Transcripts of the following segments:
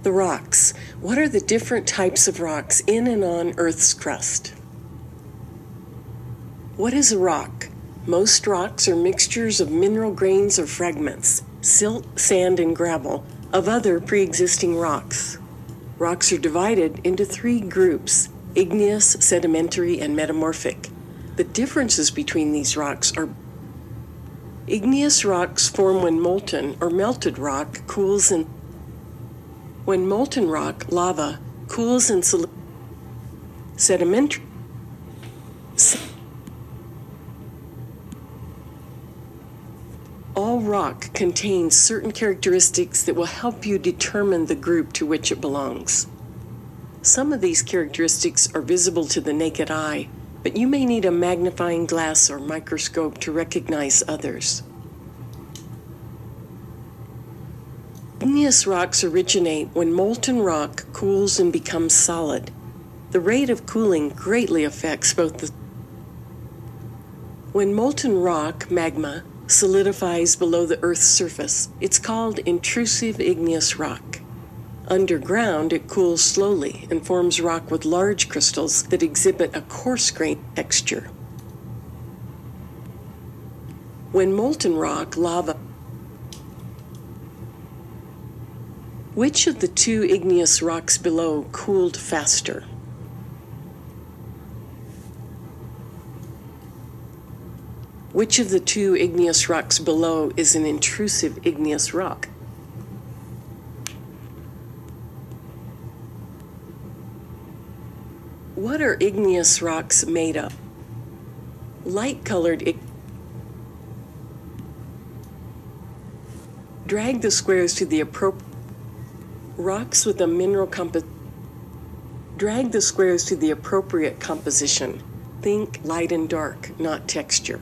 The rocks. What are the different types of rocks in and on Earth's crust? What is a rock? Most rocks are mixtures of mineral grains or fragments, silt, sand, and gravel, of other pre-existing rocks. Rocks are divided into three groups: igneous, sedimentary, and metamorphic. The differences between these rocks are: igneous rocks form when molten or melted rock cools and when molten rock, lava, cools and sedimentary. All rock contains certain characteristics that will help you determine the group to which it belongs. Some of these characteristics are visible to the naked eye, but you may need a magnifying glass or microscope to recognize others. Igneous rocks originate when molten rock cools and becomes solid. The rate of cooling greatly affects both the... When molten rock, magma, solidifies below the Earth's surface, it's called intrusive igneous rock. Underground, it cools slowly and forms rock with large crystals that exhibit a coarse-grained texture. When molten rock, lava... Which of the two igneous rocks below cooled faster? Which of the two igneous rocks below is an intrusive igneous rock? What are igneous rocks made of? Light-colored Drag the squares to the appropriate rocks with a mineral Drag the squares to the appropriate composition. Think light and dark, not texture.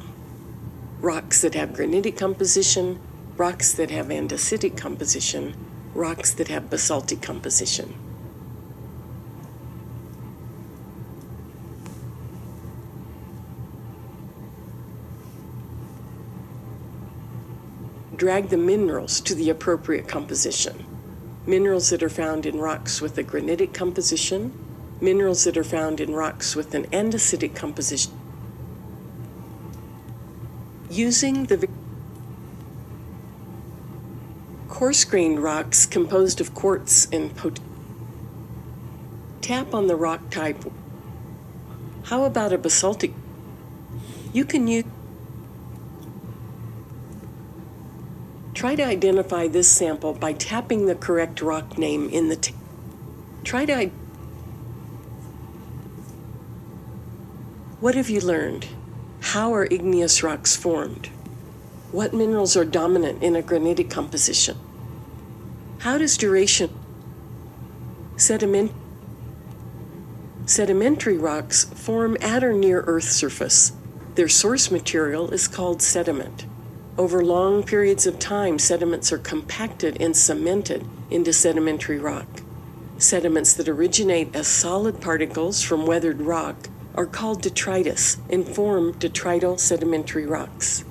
Rocks that have granitic composition, rocks that have andesitic composition, rocks that have basaltic composition. Drag the minerals to the appropriate composition. Minerals that are found in rocks with a granitic composition, minerals that are found in rocks with an andesitic composition. Using the coarse-grained rocks composed of quartz and tap on the rock type. How about a basaltic? You can use... Try to identify this sample by tapping the correct rock name in the What have you learned? How are igneous rocks formed? What minerals are dominant in a granitic composition? How does duration... Sedimentary rocks form at or near Earth's surface. Their source material is called sediment. Over long periods of time, sediments are compacted and cemented into sedimentary rock. Sediments that originate as solid particles from weathered rock are called detritus and form detrital sedimentary rocks.